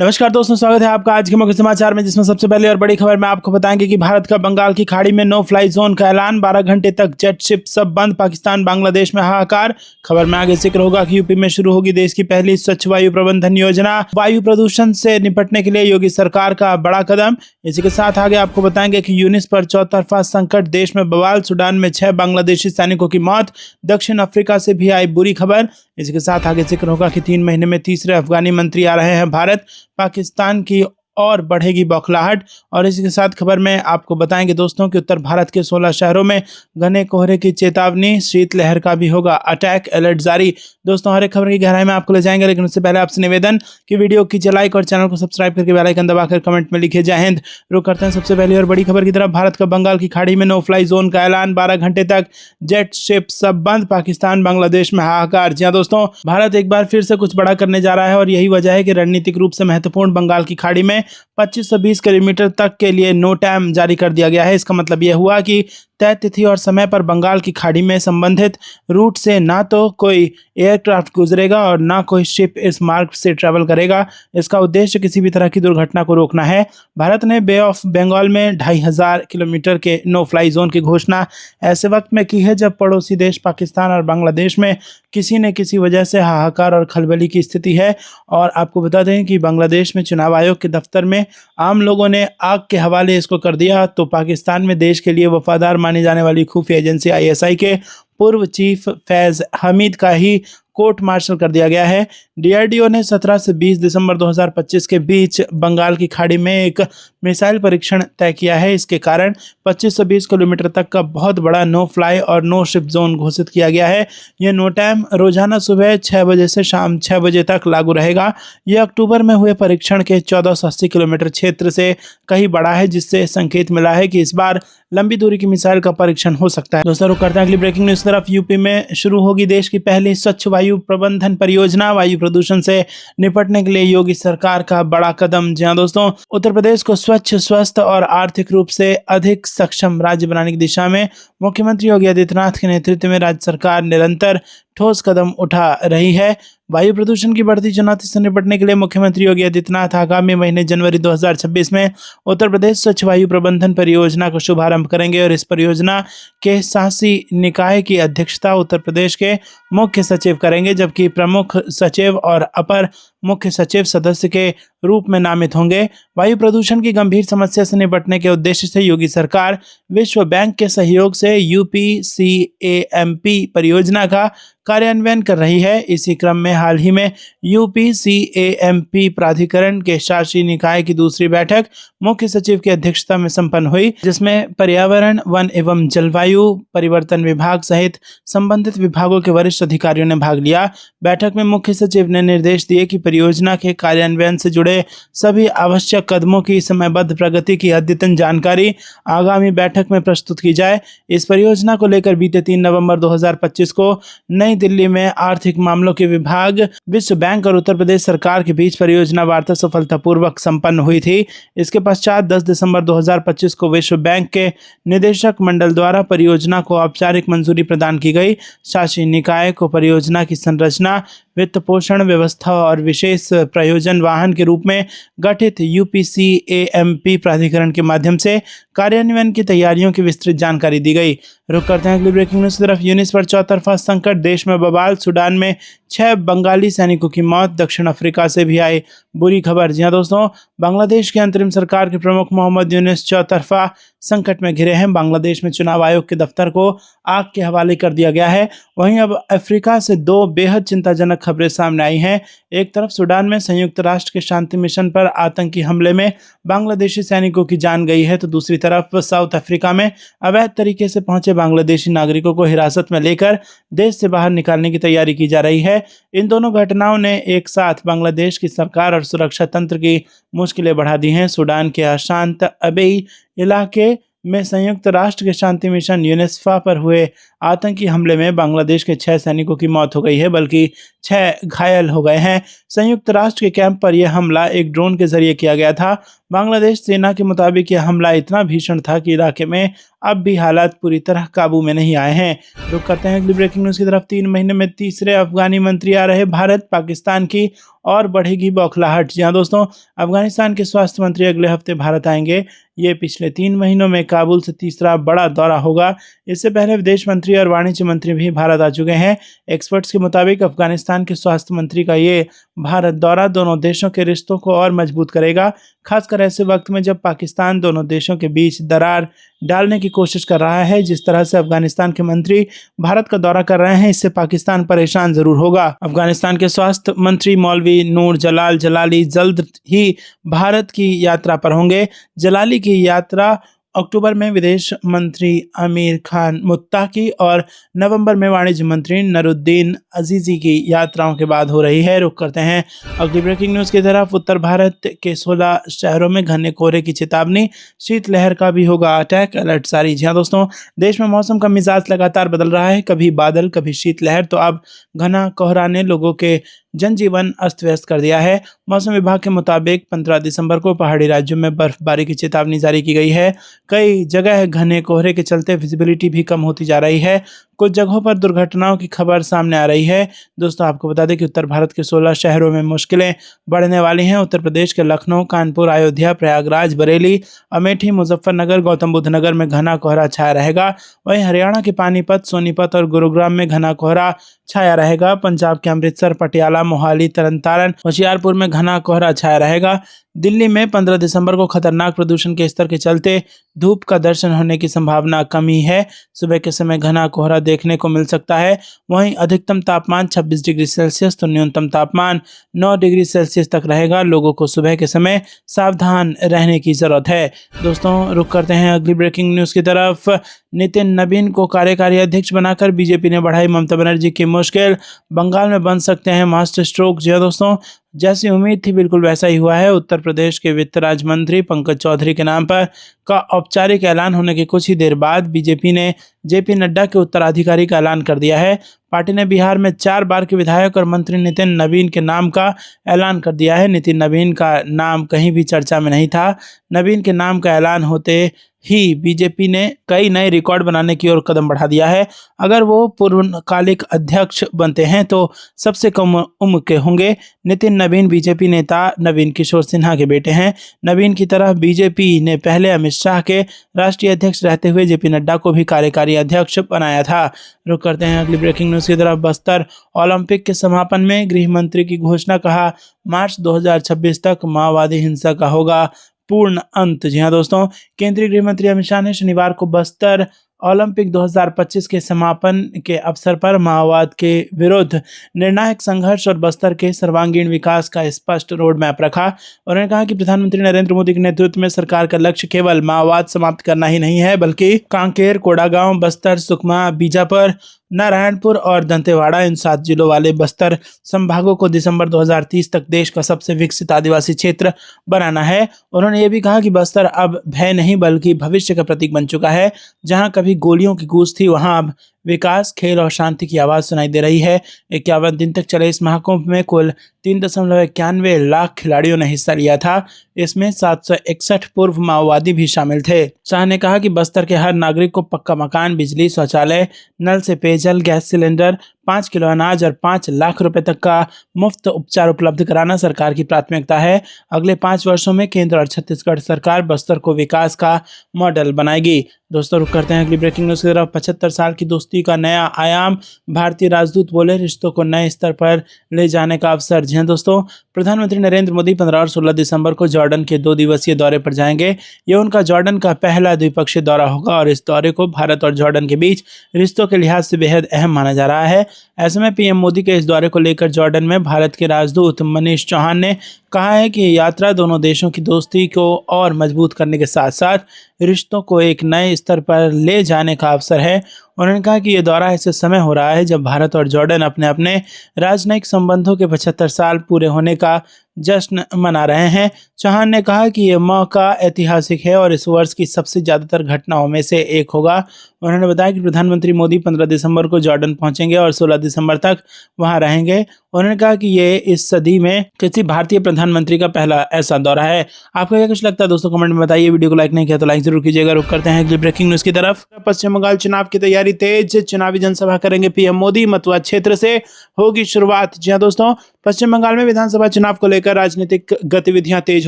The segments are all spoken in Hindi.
नमस्कार दोस्तों, स्वागत है आपका आज के मुख्य समाचार में, जिसमें सबसे पहले और बड़ी खबर में आपको बताएंगे कि भारत का बंगाल की खाड़ी में नो फ्लाई जोन का ऐलान, 12 घंटे तक जेट शिप सब बंद, पाकिस्तान बांग्लादेश में हाहाकार। खबर में आगे जिक्र होगा कि यूपी में शुरू होगी देश की पहली स्वच्छ वायु प्रबंधन योजना, वायु प्रदूषण से निपटने के लिए योगी सरकार का बड़ा कदम। इसी के साथ आगे आपको बताएंगे कि यूनिस पर चौतरफा संकट, देश में बवाल, सूडान में 6 बांग्लादेशी सैनिकों की मौत, दक्षिण अफ्रीका से भी आई बुरी खबर। इसी के साथ आगे जिक्र होगा कि 3 महीने में तीसरे अफगानी मंत्री आ रहे हैं भारत, पाकिस्तान की और बढ़ेगी बौखलाहट। और इसी के साथ खबर में आपको बताएंगे दोस्तों कि उत्तर भारत के 16 शहरों में घने कोहरे की चेतावनी, शीतलहर का भी होगा अटैक अलर्ट जारी। दोस्तों, हर एक खबर की गहराई में आपको ले जाएंगे, लेकिन उससे पहले आपसे निवेदन कि वीडियो कीजिए लाइक और चैनल को सब्सक्राइब करके बेल आइकन दबाकर कमेंट में लिखिए जय हिंद। रुक करते हैं सबसे पहले और बड़ी खबर की तरफ। भारत का बंगाल की खाड़ी में नो फ्लाई जोन का ऐलान, 12 घंटे तक जेट शिप सब बंद, पाकिस्तान बांग्लादेश में हाहाकार। जी हां दोस्तों, भारत एक बार फिर से कुछ बड़ा करने जा रहा है और यही वजह है कि रणनीतिक रूप से महत्वपूर्ण बंगाल की खाड़ी में 2520 किलोमीटर तक के लिए नो टाइम जारी कर दिया गया है। इसका मतलब यह हुआ कि तय तिथि और समय पर बंगाल की खाड़ी में संबंधित रूट से ना तो कोई एयरक्राफ्ट गुजरेगा और ना कोई शिप इस मार्ग से ट्रैवल करेगा। इसका उद्देश्य किसी भी तरह की दुर्घटना को रोकना है। भारत ने बे ऑफ बंगाल में 2500 किलोमीटर के नो फ्लाई जोन की घोषणा ऐसे वक्त में की है जब पड़ोसी देश पाकिस्तान और बांग्लादेश में किसी न किसी वजह से हाहाकार और खलबली की स्थिति है। और आपको बता दें कि बांग्लादेश में चुनाव आयोग के दफ्तर में आम लोगों ने आग के हवाले इसको कर दिया, तो पाकिस्तान में देश के लिए वफादार मानी जाने वाली खुफिया एजेंसी आईएसआई के पूर्व चीफ फैज हमीद का ही कोर्ट मार्शल कर दिया गया है। डीआरडीओ ने 17 से 20 दिसंबर 2025 के बीच बंगाल की खाड़ी में एक मिसाइल परीक्षण तय किया है। इसके कारण 25 से 20 किलोमीटर तक का बहुत बड़ा नो फ्लाई और नो शिप जोन घोषित किया गया है। यह नो टाइम रोजाना सुबह 6 बजे से शाम 6 बजे तक लागू रहेगा। यह अक्टूबर में हुए परीक्षण के 1480 किलोमीटर क्षेत्र से कहीं बड़ा है, जिससे संकेत मिला है कि इस बार लंबी दूरी की मिसाइल का परीक्षण हो सकता है। दोस्तों, रुक करते हैं अगली ब्रेकिंग न्यूज तरफ। यूपी में शुरू होगी देश की पहली स्वच्छ वायु प्रबंधन परियोजना, वायु प्रदूषण से निपटने के लिए योगी सरकार का बड़ा कदम। जी हां दोस्तों, उत्तर प्रदेश को स्वच्छ, स्वस्थ और आर्थिक रूप से अधिक सक्षम राज्य बनाने की दिशा में मुख्यमंत्री योगी आदित्यनाथ के नेतृत्व में राज्य सरकार निरंतर ठोस कदम उठा रही है। वायु प्रदूषण की बढ़ती चुनौती से निपटने के लिए मुख्यमंत्री योगी आदित्यनाथ आगामी महीने जनवरी 2026 में उत्तर प्रदेश स्वच्छ वायु प्रबंधन परियोजना का शुभारंभ करेंगे। और इस परियोजना के शासी निकाय की अध्यक्षता उत्तर प्रदेश के मुख्य सचिव करेंगे, जबकि प्रमुख सचिव और अपर मुख्य सचिव सदस्य के रूप में नामित होंगे। वायु प्रदूषण की गंभीर समस्या से निपटने के उद्देश्य से योगी सरकार विश्व बैंक के सहयोग से यूपीसीएएमपी परियोजना का कार्यान्वयन कर रही है। इसी क्रम में हाल ही में यूपीसीएएमपी प्राधिकरण के शासी निकाय की दूसरी बैठक मुख्य सचिव की अध्यक्षता में संपन्न हुई, जिसमें पर्यावरण, वन एवं जलवायु परिवर्तन विभाग सहित संबंधित विभागों के वरिष्ठ अधिकारियों ने भाग लिया। बैठक में मुख्य सचिव ने निर्देश दिए कि परियोजना के कार्यान्वयन से जुड़े सभी आवश्यक कदमों की समयबद्ध प्रगति की अद्यतन जानकारी आगामी बैठक में प्रस्तुत की जाए। इस परियोजना को लेकर बीते 3 नवंबर 2025 को नई दिल्ली में आर्थिक मामलों के विभाग, विश्व बैंक और उत्तर प्रदेश सरकार के बीच परियोजना वार्ता सफलतापूर्वक संपन्न हुई थी। इसके पश्चात 10 दिसंबर 2025 को विश्व बैंक के निदेशक मंडल द्वारा परियोजना को औपचारिक मंजूरी प्रदान की गई। शासी निकाय को परियोजना की संरचना, वित्त पोषण व्यवस्था और विशेष प्रयोजन वाहन के रूप में गठित यूपीसीएएमपी प्राधिकरण के माध्यम से कार्यान्वयन की तैयारियों की विस्तृत जानकारी दी गई। रुक करते हैं अगली ब्रेकिंग न्यूज की तरफ। यूनिस पर चौतरफा संकट, देश में बवाल, सूडान में 6 बंगाली सैनिकों की मौत, दक्षिण अफ्रीका से भी आई बुरी खबर। जी हां दोस्तों, बांग्लादेश के अंतरिम सरकार के प्रमुख मोहम्मद यूनिस चौतरफा संकट में घिरे हैं। बांग्लादेश में चुनाव आयोग के दफ्तर को आग के हवाले कर दिया गया है। वहीं अब अफ्रीका से 2 बेहद चिंताजनक खबरें सामने आई हैं। एक तरफ सूडान में संयुक्त राष्ट्र के शांति मिशन पर आतंकी हमले में बांग्लादेशी सैनिकों की जान गई है, तो दूसरी तरफ साउथ अफ्रीका में अवैध तरीके से पहुंचे बांग्लादेशी नागरिकों को हिरासत में लेकर देश से बाहर निकालने की तैयारी की जा रही है। इन दोनों घटनाओं ने एक साथ बांग्लादेश की सरकार और सुरक्षा तंत्र की मुश्किलें बढ़ा दी हैं। सूडान के अशांत अबेई इलाके में संयुक्त राष्ट्र के शांति मिशन यूनेस्फा पर हुए आतंकी हमले में बांग्लादेश के 6 सैनिकों की मौत हो गई है, बल्कि 6 घायल हो गए हैं। संयुक्त राष्ट्र के कैंप पर यह हमला एक ड्रोन के जरिए किया गया था। बांग्लादेश सेना के मुताबिक यह हमला इतना भीषण था कि इलाके में अब भी हालात पूरी तरह काबू में नहीं आए हैं। रुक करते हैं अगली ब्रेकिंग न्यूज़ की तरफ। 3 महीने में तीसरे अफगानी मंत्री आ रहे भारत, पाकिस्तान की और बढ़ेगी बौखलाहट। जी हाँ दोस्तों, अफगानिस्तान के स्वास्थ्य मंत्री अगले हफ्ते भारत आएंगे। ये पिछले 3 महीनों में काबुल से तीसरा बड़ा दौरा होगा। इससे पहले विदेश मंत्री और वाणिज्य मंत्री भी भारत आ चुके हैं। एक्सपर्ट्स के मुताबिक अफगानिस्तान के स्वास्थ्य मंत्री का ये भारत दौरा दोनों देशों के रिश्तों को और मजबूत करेगा, खासकर ऐसे वक्त में जब पाकिस्तान दोनों देशों के बीच दरार डालने की कोशिश कर रहा है। जिस तरह से अफगानिस्तान के मंत्री भारत का दौरा कर रहे हैं, इससे पाकिस्तान परेशान जरूर होगा। अफगानिस्तान के स्वास्थ्य मंत्री मौलवी नूर जलाल जलाली जल्द ही भारत की यात्रा पर होंगे। जलाली की यात्रा अक्टूबर में विदेश मंत्री आमिर खान मुत्ताकी और नवंबर में वाणिज्य मंत्री नरुद्दीन अजीजी की यात्राओं के बाद हो रही है। रुक करते हैं अगली ब्रेकिंग न्यूज़ की तरफ। उत्तर भारत के 16 शहरों में घने कोहरे की चेतावनी, शीतलहर का भी होगा अटैक अलर्ट जारी। जी हाँ दोस्तों, देश में मौसम का मिजाज लगातार बदल रहा है, कभी बादल कभी शीतलहर, तो अब घना कोहरा ने लोगों के जनजीवन अस्त व्यस्त कर दिया है। मौसम विभाग के मुताबिक 15 दिसंबर को पहाड़ी राज्यों में बर्फबारी की चेतावनी जारी की गई है। कई जगह घने कोहरे के चलते विजिबिलिटी भी कम होती जा रही है। कुछ जगहों पर दुर्घटनाओं की खबर सामने आ रही है। दोस्तों, आपको बता दें कि उत्तर भारत के 16 शहरों में मुश्किलें बढ़ने वाली हैं। उत्तर प्रदेश के लखनऊ, कानपुर, अयोध्या, प्रयागराज, बरेली, अमेठी, मुजफ्फरनगर, गौतम बुद्ध नगर में घना कोहरा छाया रहेगा। वहीं हरियाणा के पानीपत, सोनीपत और गुरुग्राम में घना कोहरा छाया रहेगा। पंजाब के अमृतसर, पटियाला, मोहाली, तरनतारन, होशियारपुर में घना कोहरा छाया रहेगा। दिल्ली में 15 दिसंबर को खतरनाक प्रदूषण के स्तर के चलते धूप का दर्शन होने की संभावना कमी है। सुबह के समय घना कोहरा देखने को मिल सकता है। वहीं अधिकतम तापमान 26 डिग्री सेल्सियस तो न्यूनतम तापमान 9 डिग्री सेल्सियस तक रहेगा। लोगों को सुबह के समय सावधान रहने की जरूरत है। दोस्तों, रुक करते हैं अगली ब्रेकिंग न्यूज़ की तरफ। नितिन नवीन को कार्यकारी अध्यक्ष बनाकर बीजेपी ने बढ़ाई ममता बनर्जी की मुश्किल, बंगाल में बन सकते हैं मास्टर स्ट्रोक। जी दोस्तों, जैसी उम्मीद थी बिल्कुल वैसा ही हुआ है। उत्तर प्रदेश के वित्त राज्य मंत्री पंकज चौधरी के नाम पर का औपचारिक ऐलान होने के कुछ ही देर बाद बीजेपी ने जेपी नड्डा के उत्तराधिकारी का ऐलान कर दिया है। पार्टी ने बिहार में 4 बार के विधायक और मंत्री नितिन नवीन के नाम का ऐलान कर दिया है। नितिन नवीन का नाम कहीं भी चर्चा में नहीं था। नवीन के नाम का ऐलान होते ही बीजेपी ने कई नए रिकॉर्ड बनाने की ओर कदम बढ़ा दिया है। अगर वो पूर्णकालिक अध्यक्ष बनते हैं तो सबसे कम उम्र के होंगे। नितिन नवीन बीजेपी नेता नवीन किशोर सिन्हा के बेटे हैं। नवीन की तरह बीजेपी ने पहले अमित शाह के राष्ट्रीय अध्यक्ष रहते हुए जेपी नड्डा को भी कार्यकारी अध्यक्ष बनाया था। रुक करते हैं अगली ब्रेकिंग न्यूज़ की तरफ। बस्तर ओलंपिक के समापन में गृह मंत्री की घोषणा, कहा मार्च 2026 तक माओवादी हिंसा का होगा पूर्ण अंत। जी हाँ दोस्तों, केंद्रीय गृह मंत्री अमित शाह ने शनिवार को बस्तर ओलंपिक 2025 के समापन के अवसर पर माओवाद के विरुद्ध निर्णायक संघर्ष और बस्तर के सर्वांगीण विकास का स्पष्ट रोड मैप रखा। उन्होंने कहा कि प्रधानमंत्री नरेंद्र मोदी के नेतृत्व में सरकार का लक्ष्य केवल माओवाद समाप्त करना ही नहीं है, बल्कि कांकेर, कोडागांव, बस्तर, सुकमा, बीजापुर, नारायणपुर और दंतेवाड़ा, इन 7 जिलों वाले बस्तर संभागों को दिसंबर 2030 तक देश का सबसे विकसित आदिवासी क्षेत्र बनाना है। उन्होंने ये भी कहा कि बस्तर अब भय नहीं बल्कि भविष्य का प्रतीक बन चुका है। जहां कभी गोलियों की गूंज थी, वहां अब विकास, खेल और शांति की आवाज़ सुनाई दे रही है। 51 दिन तक चले इस महाकुंभ में कुल 3.91 लाख खिलाड़ियों ने हिस्सा लिया था। इसमें 761 पूर्व माओवादी भी शामिल थे। शाह ने कहा कि बस्तर के हर नागरिक को पक्का मकान, बिजली, शौचालय, नल से पेयजल, गैस सिलेंडर, 5 किलो अनाज और 5 लाख रुपए तक का मुफ्त उपचार उपलब्ध कराना सरकार की प्राथमिकता है। अगले 5 वर्षों में केंद्र और छत्तीसगढ़ सरकार बस्तर को विकास का मॉडल बनाएगी। दोस्तों, रुक करते हैं अगली ब्रेकिंग न्यूज़ की तरफ। 75 साल की दोस्ती का नया आयाम, भारतीय राजदूत बोले रिश्तों को नए स्तर पर ले जाने का अवसर। जी हाँ दोस्तों, प्रधानमंत्री नरेंद्र मोदी 15 और 16 दिसंबर को जॉर्डन के 2 दिवसीय दौरे पर जाएंगे। ये उनका जॉर्डन का पहला द्विपक्षीय दौरा होगा और इस दौरे को भारत और जॉर्डन के बीच रिश्तों के लिहाज से बेहद अहम माना जा रहा है। ऐसे में पीएम मोदी के इस दौरे को लेकर जॉर्डन में भारत के राजदूत मनीष चौहान ने कहा है कि ये यात्रा दोनों देशों की दोस्ती को और मजबूत करने के साथ साथ रिश्तों को एक नए स्तर पर ले जाने का अवसर है। उन्होंने कहा कि ये दौरा ऐसे समय हो रहा है जब भारत और जॉर्डन अपने अपने राजनयिक संबंधों के 75 साल पूरे होने का जश्न मना रहे हैं। चौहान ने कहा कि ये मौका ऐतिहासिक है और इस वर्ष की सबसे ज़्यादातर घटनाओं में से एक होगा। उन्होंने बताया कि प्रधानमंत्री मोदी 15 दिसंबर को जॉर्डन पहुंचेंगे और 16 दिसंबर तक वहां रहेंगे। उन्होंने कहा कि ये इस सदी में किसी भारतीय प्रधानमंत्री का पहला ऐसा दौरा है। आपको क्या कुछ लगता है दोस्तों, कमेंट में बताइए। वीडियो को लाइक नहीं किया तो लाइक जरूर कीजिएगा। रुक करते हैं अगली ब्रेकिंग न्यूज की तरफ। पश्चिम बंगाल चुनाव की तैयारी तेज, चुनावी जनसभा करेंगे पीएम मोदी, मतुआ क्षेत्र से होगी शुरुआत। जी हाँ दोस्तों, पश्चिम बंगाल में विधानसभा चुनाव को लेकर राजनीतिक गतिविधियां तेज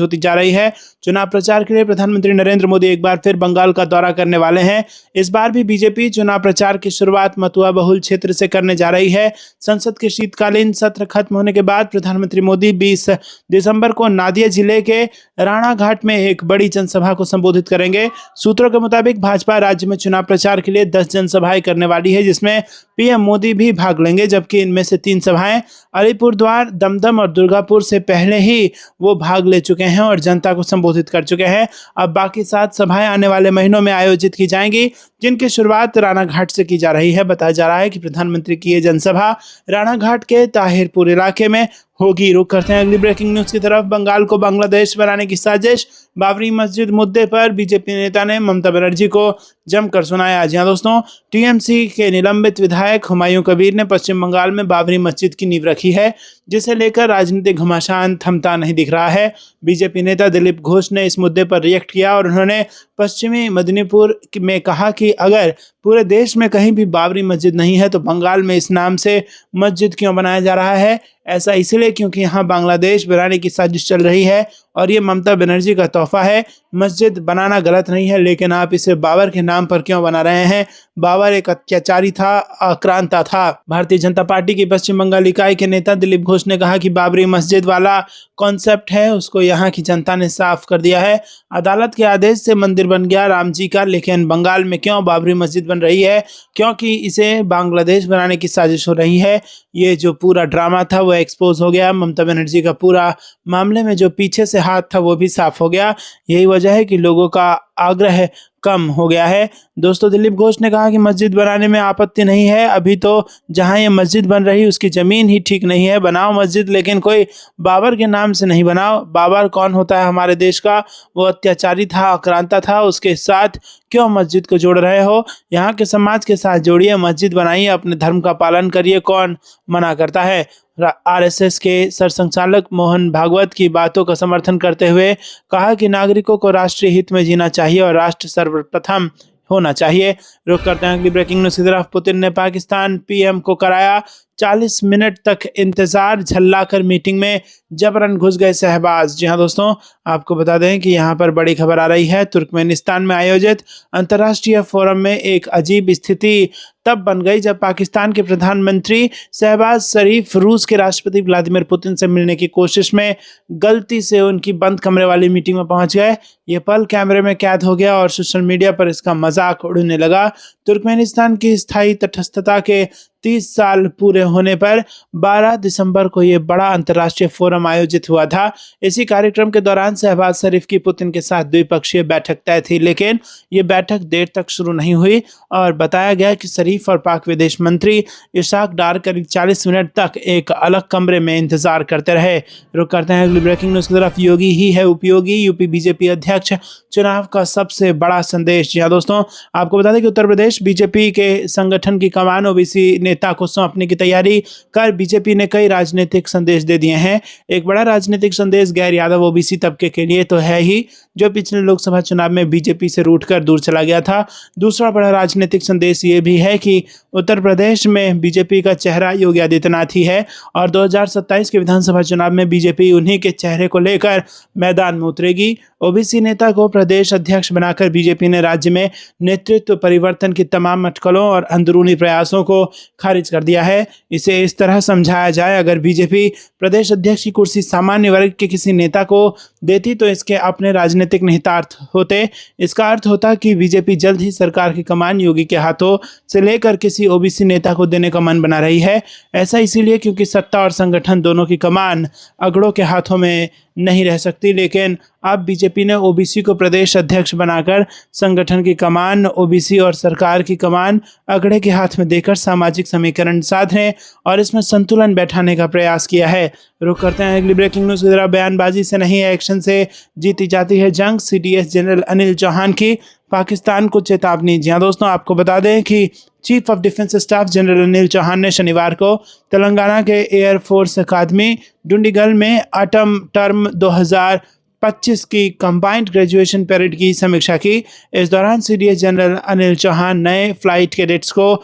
होती जा रही है। चुनाव प्रचार के लिए प्रधानमंत्री नरेंद्र मोदी एक बार फिर बंगाल का दौरा करने वाले हैं। इस बार भी बीजेपी चुनाव प्रचार की शुरुआत मतुआ बहुल क्षेत्र से करने जा रही है। संसद के शीतकालीन सत्र खत्म होने के बाद प्रधानमंत्री मोदी 20 दिसंबर को नादिया जिले के राणाघाट में एक बड़ी जनसभा को संबोधित करेंगे। सूत्रों के मुताबिक भाजपा राज्य में चुनाव प्रचार के लिए 10 जनसभाएं करने वाली है, जिसमें पीएम मोदी भी भाग लेंगे, जबकि इनमें से 3 सभाएं अलीपुरद्वार, दमदम और दुर्गापुर से पहले ही वो भाग ले चुके हैं और जनता को संबोधित कर चुके हैं। अब बाकी 7 सभाएं आने वाले महीनों में आयोजित की जाएंगी, जिनकी शुरुआत राणाघाट से की जा रही है। बताया जा रहा है कि प्रधानमंत्री की ये जनसभा राणाघाट के ताहिरपुर इलाके में होगी। रुक करते हैं अगली ब्रेकिंग न्यूज की तरफ। बंगाल को बांग्लादेश बनाने की साजिश, बाबरी मस्जिद मुद्दे पर बीजेपी नेता ने ममता बनर्जी को जमकर सुनाया। जी हाँ दोस्तों, टीएमसी के निलंबित विधायक हुमायूं कबीर ने पश्चिम बंगाल में बाबरी मस्जिद की नींव रखी है, जिसे लेकर राजनीतिक घमासान थमता नहीं दिख रहा है। बीजेपी नेता दिलीप घोष ने इस मुद्दे पर रिएक्ट किया और उन्होंने पश्चिमी मेदिनीपुर में कहा कि अगर पूरे देश में कहीं भी बाबरी मस्जिद नहीं है तो बंगाल में इस नाम से मस्जिद क्यों बनाया जा रहा है। ऐसा इसलिए क्योंकि यहाँ बांग्लादेश बनाने की साजिश चल रही है और ये ममता बनर्जी का तोहफा है। मस्जिद बनाना गलत नहीं है, लेकिन आप इसे बाबर के नाम पर क्यों बना रहे हैं। बाबर एक अत्याचारी था, आक्रांता था। भारतीय जनता पार्टी की पश्चिम बंगाल इकाई के नेता दिलीप घोष ने कहा कि बाबरी मस्जिद वाला कॉन्सेप्ट है, उसको यहाँ की जनता ने साफ कर दिया है। अदालत के आदेश से मंदिर बन गया राम जी का, लेकिन बंगाल में क्यों बाबरी मस्जिद बन रही है? क्योंकि इसे बांग्लादेश बनाने की साजिश हो रही है। ये जो पूरा ड्रामा था वो एक्सपोज हो गया। ममता बनर्जी का पूरा मामले में जो पीछे से हाथ था वो भी साफ हो गया। यही वजह है कि लोगों का आग्रह कम हो गया है। दोस्तों, दिलीप घोष ने कहा कि मस्जिद बनाने में आपत्ति नहीं है, अभी तो जहां ये मस्जिद बन रही उसकी ज़मीन ही ठीक नहीं है। बनाओ मस्जिद, लेकिन कोई बाबर के नाम से नहीं बनाओ। बाबर कौन होता है हमारे देश का? वो अत्याचारी था, आक्रांता था। उसके साथ क्यों मस्जिद को जोड़ रहे हो? यहाँ के समाज के साथ जोड़िए, मस्जिद बनाइए, अपने धर्म का पालन करिए। कौन मना करता है? आरएसएस के सरसंघचालक मोहन भागवत की बातों का समर्थन करते हुए कहा कि नागरिकों को राष्ट्रीय हित में जीना चाहिए और राष्ट्र सर्वप्रथम होना चाहिए। रुक करते हैं अगली ब्रेकिंग न्यूज की तरफ। पुतिन ने पाकिस्तान पीएम को कराया 40 मिनट तक इंतजार, झल्लाकर मीटिंग में जबरन घुस गए शहबाज। जी हाँ दोस्तों, आपको बता दें कि यहाँ पर बड़ी खबर आ रही है। तुर्कमेनिस्तान में आयोजित अंतर्राष्ट्रीय फोरम में एक अजीब स्थिति तब बन गई जब पाकिस्तान के प्रधानमंत्री शहबाज शरीफ रूस के राष्ट्रपति व्लादिमीर पुतिन से मिलने की कोशिश में गलती से उनकी बंद कमरे वाली मीटिंग में पहुंच गए। ये पल कैमरे में कैद हो गया और सोशल मीडिया पर इसका मजाक उड़ने लगा। तुर्कमेनिस्तान की स्थायी तटस्थता के 30 साल पूरे होने पर 12 दिसंबर को ये बड़ा अंतर्राष्ट्रीय फोरम आयोजित हुआ था। इसी कार्यक्रम के दौरान शहबाज शरीफ की पुतिन के साथ द्विपक्षीय बैठक तय थी, लेकिन ये बैठक देर तक शुरू नहीं हुई और बताया गया कि शरीफ और पाक विदेश मंत्री इशाक डार करीब 40 मिनट तक एक अलग कमरे में इंतजार करते रहे। रुक करते हैं अगली ब्रेकिंग न्यूज की तरफ। योगी ही है उपयोगी, यूपी बीजेपी अध्यक्ष चुनाव का सबसे बड़ा संदेश। जी हाँ दोस्तों, आपको बता दें कि उत्तर प्रदेश बीजेपी के संगठन की कमान ओबीसी नेता को सौंपने की तैयारी कर बीजेपी ने कई राजनीतिक संदेश दे दिए हैं। एक बड़ा राजनीतिक संदेश गैर यादव ओबीसी तबके के लिए तो है ही, जो पिछले लोकसभा चुनाव में बीजेपी से रूठकर दूर चला गया था। दूसरा बड़ा राजनीतिक संदेश ये भी है कि उत्तर प्रदेश में बीजेपी का चेहरा योगी आदित्यनाथ ही है और 2027 के विधानसभा चुनाव में बीजेपी उन्हीं के चेहरे को लेकर मैदान में उतरेगी। ओबीसी नेता को प्रदेश अध्यक्ष बनाकर बीजेपी ने राज्य में नेतृत्व परिवर्तन की तमाम अटकलों और अंदरूनी प्रयासों को खारिज कर दिया है। इसे इस तरह समझाया जाए, अगर बीजेपी प्रदेश अध्यक्ष की कुर्सी सामान्य वर्ग के किसी नेता को देती तो इसके अपने राजनीतिक निहितार्थ होते। इसका अर्थ होता कि बीजेपी जल्द ही सरकार की कमान योगी के हाथों से लेकर किसी ओबीसी नेता को देने का मन बना रही है। ऐसा इसीलिए क्योंकि सत्ता और संगठन दोनों की कमान अगड़ों के हाथों में नहीं रह सकती, लेकिन अब बीजेपी ने ओबीसी को प्रदेश अध्यक्ष बनाकर संगठन की कमान ओबीसी और सरकार की कमान अगड़े के हाथ में देकर सामाजिक समीकरण साधने और इसमें संतुलन बैठाने का प्रयास किया है। रुक करते हैं अगली ब्रेकिंग न्यूज की तरफ। बयानबाजी से नहीं एक्शन से जीती जाती है जंग, सीडीएस जनरल अनिल चौहान की पाकिस्तान को चेतावनी। जी हाँ दोस्तों, आपको बता दें कि chief of defence staff general Anil Chauhan ने शनिवार को तेलंगाना के एयरफोर्स अकादमी डुंडीगल में ऑटम टर्म 2025 25 की कंबाइंड ग्रेजुएशन परेड की समीक्षा की। इस दौरान सीडीएस जनरल अनिल चौहान नए फ्लाइट कैडेट्स को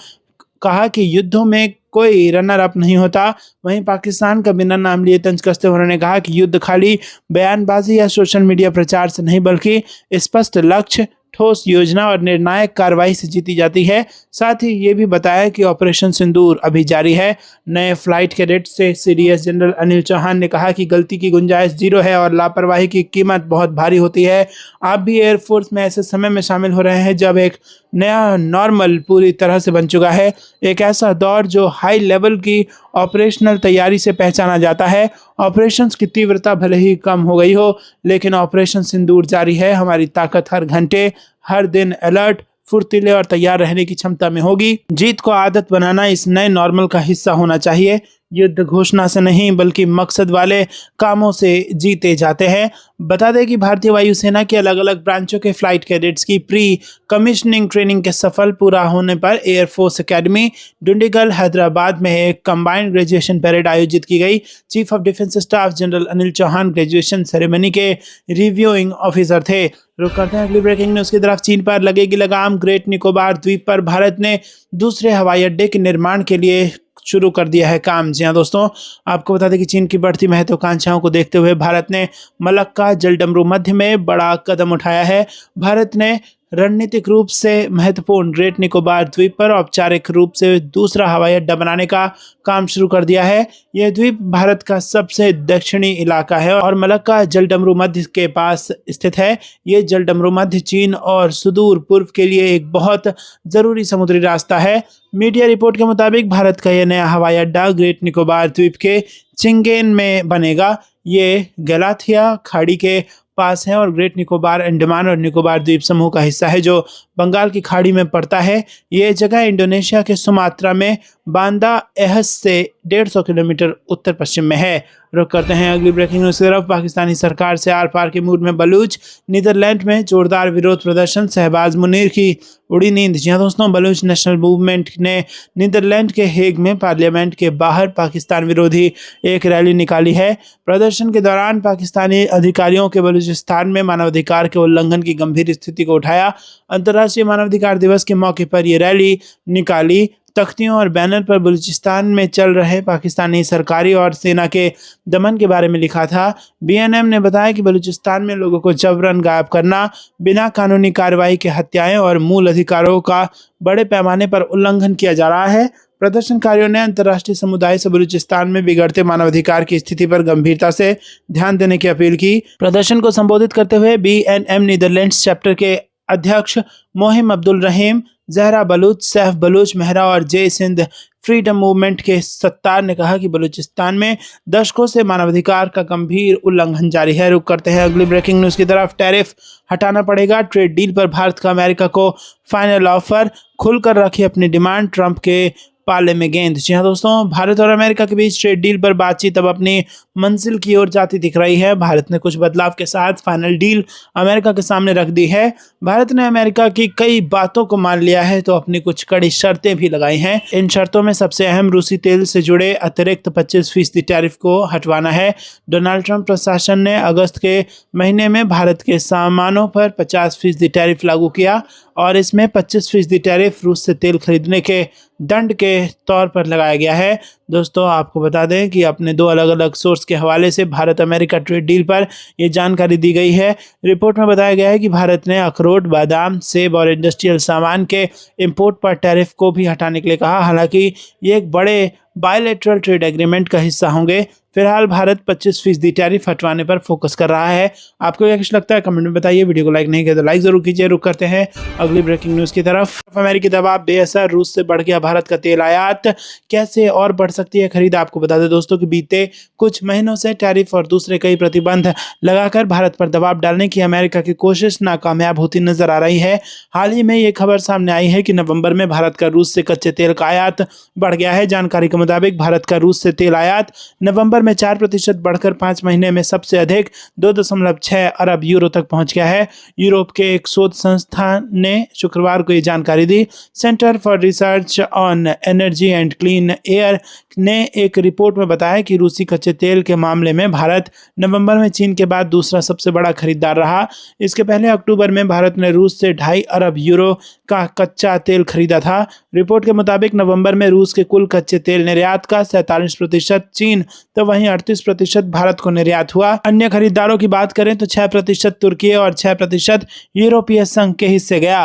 कहा कि युद्धों में कोई रनर अप नहीं होता। वहीं पाकिस्तान का बिना नाम लिए तंज कसते हुए उन्होंने कहा कि युद्ध खाली बयानबाजी या सोशल मीडिया प्रचार से नहीं बल्कि स्पष्ट लक्ष्य, ठोस योजना और निर्णायक कार्रवाई से जीती जाती है। साथ ही ये भी बताया कि ऑपरेशन सिंदूर अभी जारी है। नए फ्लाइट कैडेट से सीडीएस जनरल अनिल चौहान ने कहा कि गलती की गुंजाइश जीरो है और लापरवाही की कीमत बहुत भारी होती है। आप भी एयरफोर्स में ऐसे समय में शामिल हो रहे हैं जब एक नया नॉर्मल पूरी तरह से बन चुका है, एक ऐसा दौर जो हाई लेवल की ऑपरेशनल तैयारी से पहचाना जाता है। ऑपरेशंस की तीव्रता भले ही कम हो गई हो, लेकिन ऑपरेशन सिंदूर जारी है। हमारी ताकत हर घंटे, हर दिन अलर्ट, फुर्तीले और तैयार रहने की क्षमता में होगी। जीत को आदत बनाना इस नए नॉर्मल का हिस्सा होना चाहिए। युद्ध घोषणा से नहीं बल्कि मकसद वाले कामों से जीते जाते हैं। बता दें कि भारतीय वायुसेना के अलग अलग ब्रांचों के फ्लाइट कैडेट्स की प्री कमिश्निंग ट्रेनिंग के सफल पूरा होने पर एयरफोर्स एकेडमी डुंडीगल हैदराबाद में एक कंबाइंड ग्रेजुएशन परेड आयोजित की गई। Chief of defence staff general Anil Chauhan graduation ceremony के रिव्यूइंग ऑफिसर थे। रुक करते हैं अगली ब्रेकिंग न्यूज की तरफ। चीन पर लगेगी लगाम। ग्रेट निकोबार द्वीप पर भारत ने दूसरे हवाई अड्डे के निर्माण के लिए शुरू कर दिया है काम। जी हाँ दोस्तों, आपको बता दें कि चीन की बढ़ती महत्वाकांक्षाओं को देखते हुए भारत ने मलक्का जलडमरू मध्य में बड़ा कदम उठाया है। भारत ने रणनीतिक रूप से महत्वपूर्ण ग्रेट निकोबार द्वीप पर औपचारिक रूप से दूसरा हवाई अड्डा बनाने का काम शुरू कर दिया है। यह द्वीप भारत का सबसे दक्षिणी इलाका है और मलक्का जलडमरू मध्य के पास स्थित है। ये जलडमरू मध्य चीन और सुदूर पूर्व के लिए एक बहुत जरूरी समुद्री रास्ता है। मीडिया रिपोर्ट के मुताबिक भारत का यह नया हवाई अड्डा ग्रेट निकोबार द्वीप के चिंगेन में बनेगा। ये गलाथिया खाड़ी के पास है और ग्रेट निकोबार अंडमान और निकोबार द्वीप समूह का हिस्सा है जो बंगाल की खाड़ी में पड़ता है। ये जगह इंडोनेशिया के सुमात्रा में बांदा एहस से 150 किलोमीटर उत्तर पश्चिम में है। रुक करते हैं अगली ब्रेकिंग न्यूज की तरफ। पाकिस्तानी सरकार से आर पार के मूड में बलूच। नीदरलैंड में जोरदार विरोध प्रदर्शन। शहबाज मुनीर की उड़ी नींद। जी हाँ दोस्तों, बलूच नेशनल मूवमेंट ने नीदरलैंड के हेग में पार्लियामेंट के बाहर पाकिस्तान विरोधी एक रैली निकाली है। प्रदर्शन के दौरान पाकिस्तानी अधिकारियों के बलूचिस्तान में मानवाधिकार के उल्लंघन की गंभीर स्थिति को उठाया। अंतर्राष्ट्रीय मानवाधिकार दिवस के मौके पर यह रैली निकाली। तख्तियों और बैनर पर बलूचिस्तान में चल रहे पाकिस्तानी सरकारी और सेना के दमन के बारे में लिखा था। बीएनएम ने बताया कि बलूचिस्तान में लोगों को जबरन गायब करना, बिना कानूनी कार्रवाई के हत्याएं और मूल अधिकारों का बड़े पैमाने पर उल्लंघन किया जा रहा है। प्रदर्शनकारियों ने अंतर्राष्ट्रीय समुदाय से बलूचिस्तान में बिगड़ते मानवाधिकार की स्थिति पर गंभीरता से ध्यान देने की अपील की। प्रदर्शन को संबोधित करते हुए बीएनएम नीदरलैंड्स चैप्टर के अध्यक्ष मोहिम अब्दुल रहीम, जहरा बलूच, सैफ बलूच मेहरा और जय सिंध फ्रीडम मूवमेंट के सत्तार ने कहा कि बलूचिस्तान में दशकों से मानवाधिकार का गंभीर उल्लंघन जारी है। रुक करते हैं अगली ब्रेकिंग न्यूज की तरफ। टैरिफ हटाना पड़ेगा। ट्रेड डील पर भारत का अमेरिका को फाइनल ऑफर। खुलकर रखी अपनी डिमांड। ट्रंप के पाले में गेंद। जी हाँ दोस्तों, भारत और अमेरिका के बीच ट्रेड डील पर बातचीत अब अपनी मंजिल की ओर जाती दिख रही है। भारत ने कुछ बदलाव के साथ फाइनल डील अमेरिका के सामने रख दी है। भारत ने अमेरिका की कई बातों को मान लिया है तो अपनी कुछ कड़ी शर्तें भी लगाई हैं। इन शर्तों में सबसे अहम रूसी तेल से जुड़े अतिरिक्त 25% टैरिफ को हटवाना है। डोनाल्ड ट्रंप प्रशासन ने अगस्त के महीने में भारत के सामानों पर 50% टैरिफ लागू किया और इसमें 25% टैरिफ रूस से तेल खरीदने के दंड के तौर पर लगाया गया है। दोस्तों, आपको बता दें कि अपने दो अलग अलग सोर्स के हवाले से भारत अमेरिका ट्रेड डील पर यह जानकारी दी गई है। रिपोर्ट में बताया गया है कि भारत ने अखरोट, बादाम, सेब और इंडस्ट्रियल सामान के इंपोर्ट पर टैरिफ को भी हटाने के लिए कहा। हालांकि ये एक बड़े बायलैटरल ट्रेड एग्रीमेंट का हिस्सा होंगे। फिलहाल भारत 25% टैरिफ हटवाने पर फोकस कर रहा है। आपको क्या कुछ लगता है कमेंट में बताइए। वीडियो को लाइक नहीं किया तो लाइक जरूर कीजिए। रुक करते हैं अगली ब्रेकिंग न्यूज की तरफ। अमेरिकी दबाव बेअसर। रूस से बढ़ गया भारत का तेल आयात। कैसे और बढ़ सकती है खरीद। आपको बता दें दोस्तों कि बीते कुछ महीनों से टैरिफ और दूसरे कई प्रतिबंध लगाकर भारत पर दबाव डालने की अमेरिका की कोशिश नाकामयाब होती नजर आ रही है। हाल ही में ये खबर सामने आई है कि नवंबर में भारत का रूस से कच्चे तेल का आयात बढ़ गया है। जानकारी के मुताबिक भारत का रूस से तेल आयात नवंबर नवंबर में 4% बढ़कर 5 महीने में सबसे अधिक 2.6 अरब यूरो तक पहुंच गया है। यूरोप के एक शोध संस्थान ने शुक्रवार को ये जानकारी दी। Centre for research on energy and clean air ने एक रिपोर्ट में बताया कि रूसी कच्चे तेल के मामले में भारत नवंबर में चीन के बाद दूसरा सबसे बड़ा खरीदार रहा। इसके पहले अक्टूबर में भारत ने रूस से 2.5 अरब यूरो का कच्चा तेल खरीदा था। रिपोर्ट के मुताबिक नवंबर में रूस के कुल कच्चे तेल निर्यात का 47% चीन तो वहीं 38% भारत को निर्यात हुआ। अन्य खरीदारों की बात करें तो 6% तुर्की और 6% यूरोपीय संघ के हिस्से गया।